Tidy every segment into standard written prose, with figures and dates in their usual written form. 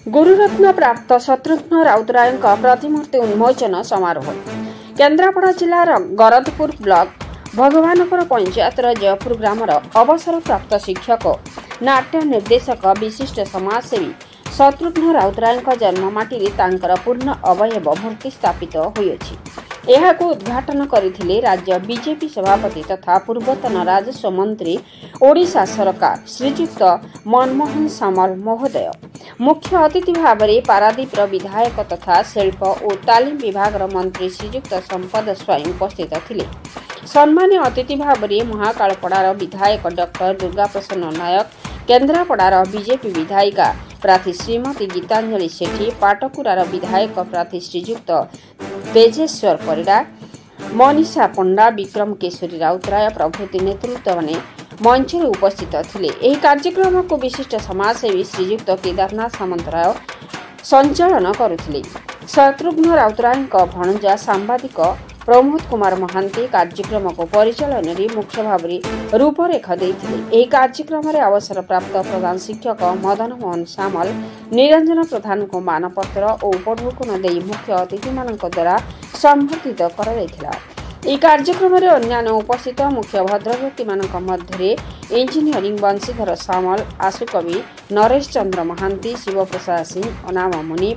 गुरुरत्न प्राप्त शत्रुघ्न राउतराय प्रतिमूर्ति उन्मोचन समारोह केन्द्रापड़ा जिलार गरदपुर ब्लॉक भगवानपुर पंचायत जयपुर ग्रामर अवसर प्राप्त शिक्षक नाट्य निर्देशक विशिष्ट समाजसेवी शत्रुघ्न राउतराय जन्ममाटी पूर्ण अवयव मूर्ति स्थापित होइछि। एहाको उद्घाटन करथिले राज्य बीजेपी सभापति तथा पूर्वतन राजस्व मंत्री ओडिशा सरकार श्रीजुक्त मनमोहन सामल महोदय। मुख्य अतिथि भाव में पारादीप विधायक तथा शिल्प और तालीम विभाग मंत्री श्रीजुक्त संपद स्वयं उपस्थित थिले। सम्मान्य अतिथि भाव में महाकालपड़ार विधायक डॉक्टर दुर्गा प्रसन्न नायक, केन्द्रापड़ार बीजेपी विधायिका प्रार्थी श्रीमती गीतांजलि सेठी, पाटकुरार विधायक प्रार्थी श्रीजुक्त तेजेश्वर परिडा, मनीषा पंडा, विक्रम केशरी राउतराय प्रभृति नेतृत्व ने मंच में उपस्थित थिले। एही कार्यक्रम को विशिष्ट समाजसेवी श्रीजुक्त केदारनाथ सामंतराय संचालन करुथिले। शत्रुघ्न राउतराय भणजा सांबादिक प्रमोद कुमार महांती कार्यक्रम को परिचालन मुख्य भाव में रूपरेखा देथिले। एही कार्यक्रम में अवसर प्राप्त प्रधान शिक्षक मदन मोहन सामल, निरंजन प्रधान को मानपत्र और उपढौकन दे मुख्य अतिथि मान द्वारा संबर्धित कर कार्यक्रम में अन्य उपस्थित मुख्य भद्रव्यक्ति मध्य इंजीनियरिंग बंशीधर सामल, आशुकवि नरेश चंद्र महांती, शिवप्रसाद सिंह, अनाम मुनि,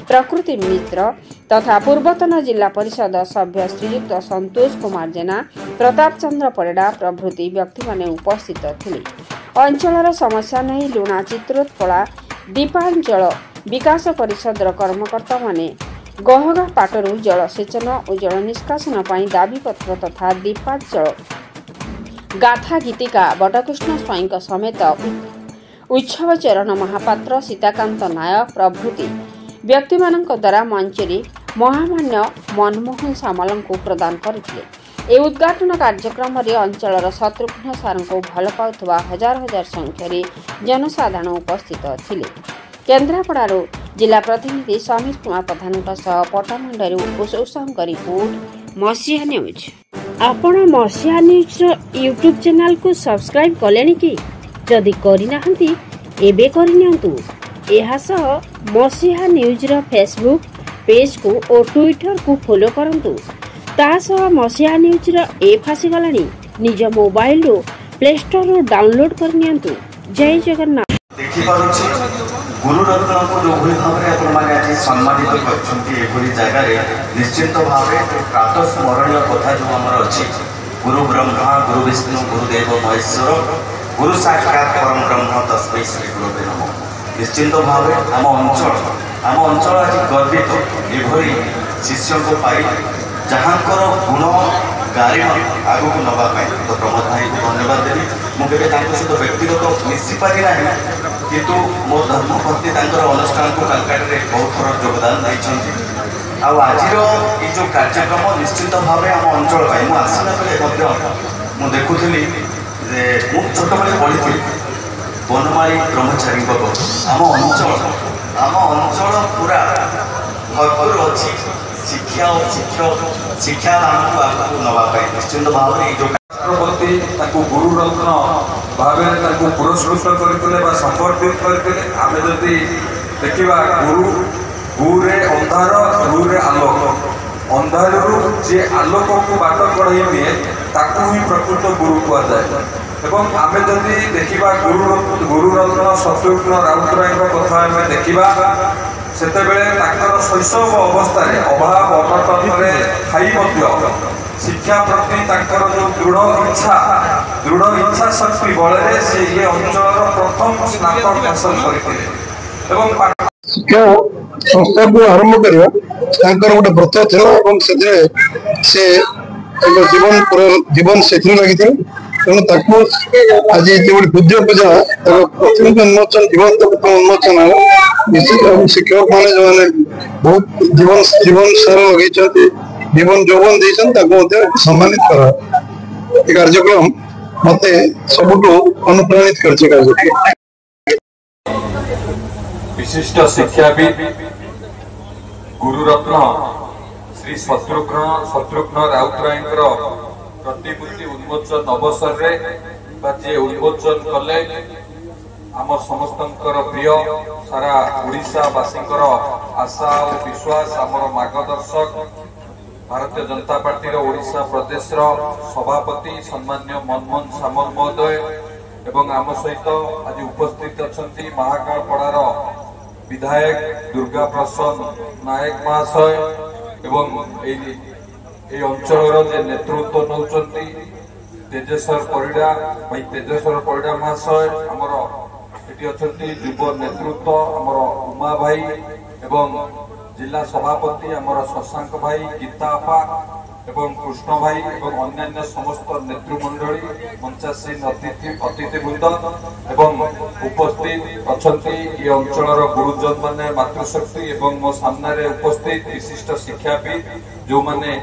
प्रकृति मित्र तथा पूर्वतन जिला परिषद सभ्य श्रीयुक्त संतोष कुमार जेना, प्रताप चंद्र परिडा प्रभृति व्यक्ति माने उपस्थित थिले। अंचलर समस्या नहीं लुणा चित्रोत्पला दीपांचल विकास परिषदर कर्मकर्ता माने गहगा पाटरू जलसेचन और जल निष्कासन पाई दाबीपत्र तथा दीपांचल गाथा गीतिका बटकृष्ण स्वाई समेत उत्सव चरण महापात्र, सीताकांत नायक प्रभृति व्यक्ति द्वारा मंचरी महामान्य मनमोहन सामल को प्रदान करथिले। ए उद्घाटन कार्यक्रम में अंचलर शत्रुघ्न सार को भल पाउथबा हजार हजार संख्यारे जनसाधारण उपस्थित थिले। केन्द्रापड़ारू जिला प्रतिनिधि समीर कुमार प्रधान पटामुंडारू कुशोशांक रिपोर्ट मसीहा न्यूज। आपण मसीहा न्यूज यूट्यूब चैनल को सब्सक्राइब कलेनी कि? जदि करिनाहंती एबे करिनियंतु। एहा सह मसीहा न्यूज रो फेसबुक पेज को और ट्विटर को फॉलो करंतु। ता सह मसीहा न्यूज रो ऐप आसी गलानी। निज मोबाइल रो प्ले स्टोर रो डाउनलोड करनियंतु। जय जगन्नाथ। गुरुरत्न को जो भाव में आज सम्मानित कर जगार निश्चित भाव प्रात स्मरणीय कथा जो आम अच्छी गुरु ब्रह्मा गुरु विष्णु गुरुदेव महेश्वर गुरु साक्षात परम ब्रह्म तस्मै श्री गुरुवे नमः। निश्चित भाव आम अंचल आज गर्वित एभरी शिष्य को पाई जहाँकर गुण गारिमा आगू को नापी। तो प्रमोद भाई को धन्यवाद देवी। मुझे सहित व्यक्तिगत मिसी पारि ना किंतु मो धर्मपत्नी अनुष्ठान को कालकाटा में बहुत थर योगदान देती। आज जो कार्यक्रम निश्चित भाव आम अंचल आसला बेले देखुली छोट बेले पढ़ी बनमाली ब्रह्मचारी आम अंचल पूरा भरपूर अच्छी शिक्षा और शिक्षा आगू नापी। निश्चित भाव में जो राष्ट्रपति गुरुरत्न भाव पुरस्कृत करते संबर्धित करते। आम जदि देखा गुरे अंधार गुरे आलोक अंधार जी आलोक को बाट कढ़ाई दिए ताकू ही प्रकृत गुरु कहुए। एवं आम जदि देखा गुरुरत्न शत्रुघ्न राउतराय कथा आम देखा से शैशव अवस्था अभाव अनटन खाई शिक्षा प्रति जो दृढ़ इच्छा शक्ति बल से ये अंचल प्रथम स्नातक हासिल करते। शिक्षा संस्था को आरंभ करवा गोटे व्रत से जीवन से लगी तेणु आज जो पूज्य पूजा प्रतिनिधि उन्मोचन जीवन उन्मोचन निश्चित शिक्षक मैंने जो मैंने बहुत जीवन सार लगे जीवन जौवन देते सम्मानित कर कार्यक्रम मत सबुठ अनुप्राणित कर। विशिष्ट शिक्षाविद गुरुरत्न श्री शत्रुघ्न राउतराय प्रतिमूर्ति उन्मोचन अवसर रे उन्मोचन कले आम समस्तंकर प्रिय सारा ओडिशावासींकर आशा और विश्वास आमर मार्गदर्शक भारतीय जनता पार्टी ओडिशा प्रदेश सभापति सम्मान्य मनमोहन सामल महोदय एवं आम सहित आज उपस्थित अच्छा महाकालपड़ार विधायक दुर्गा प्रसन्न नायक महाशय एवं अंचल नेतृत्व नौचंती तेजेश्वर परिड़ा भाई तेजेश्वर परिड़ा महाशय आमर ये अच्छा युव नेतृत्व आमर उमा भाई एवं जिला सभापति आमर शशांक भाई गीता आपा एवं कृष्ण भाई एवं अन्यान्य समस्त नेतृमंडली मंचासीन अतिथिवृंद एवं उपस्थित अच्छा ये अंचल गुरुजन माने मातृशक्ति एवं मो सामने उपस्थित विशिष्ट शिक्षाविद जो माने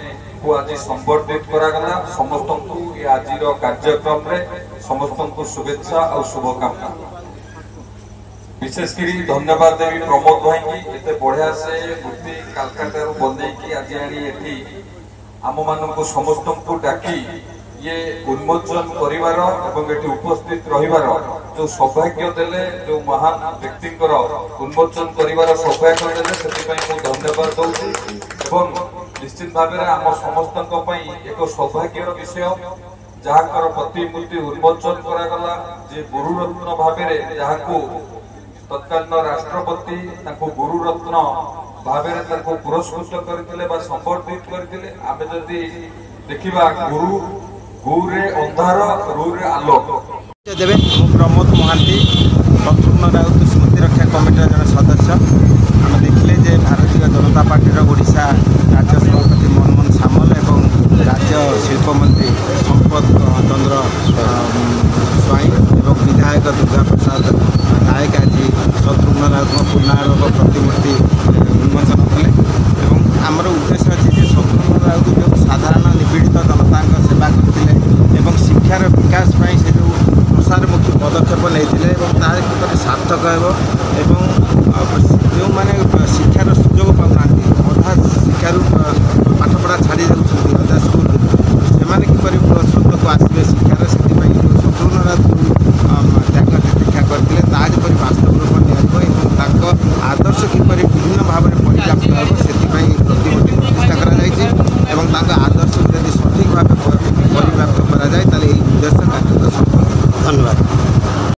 को आज संबर्धित करागला समस्त को ये आज कार्यक्रम रे समस्त को शुभेच्छा और शुभकामना। विशेषकर धन्यवाद देवी प्रमोद भाई की एते बढ़िया से मूर्ति कालकाटा बने की आज आनी आम मान समस्त को डाकी ये उन्मोचन करिवार एवं एटी उपस्थित रहिवार जो सौभाग्य देले जो महान व्यक्ति उन्मोचन करिवार सौभाग्य देले सेतिपई मु धन्यवाद दउछि एवं निश्चित भाव में आम समस्त एक सौभाग्यर विषय जहाकर प्रतिमूर्ति उन्मोचन करागला जे गुरुरत्न भाव जहाँ तत्कालीन राष्ट्रपति गुरुरत्न भाव पुरस्कृत करते संबर्धित करते आम जदि देखा गुरु गुरे अंधार रुरे आलोक देवे प्रमोद महांती शत्रुघ्न राउत स्मृति रक्षा कमिटर जन सदस्य आम देखिले जे भारतीय जनता पार्टी ओडिशा राज्य सभापति मनमोहन सामल एवं राज्य शिल्प मंत्री संपद चंद्र स्वाई एवं विधायक दुर्गा प्रसाद नायक आज शत्रुघ्न राउत पूर्णांग प्रतिमूर्ति उन्मोचन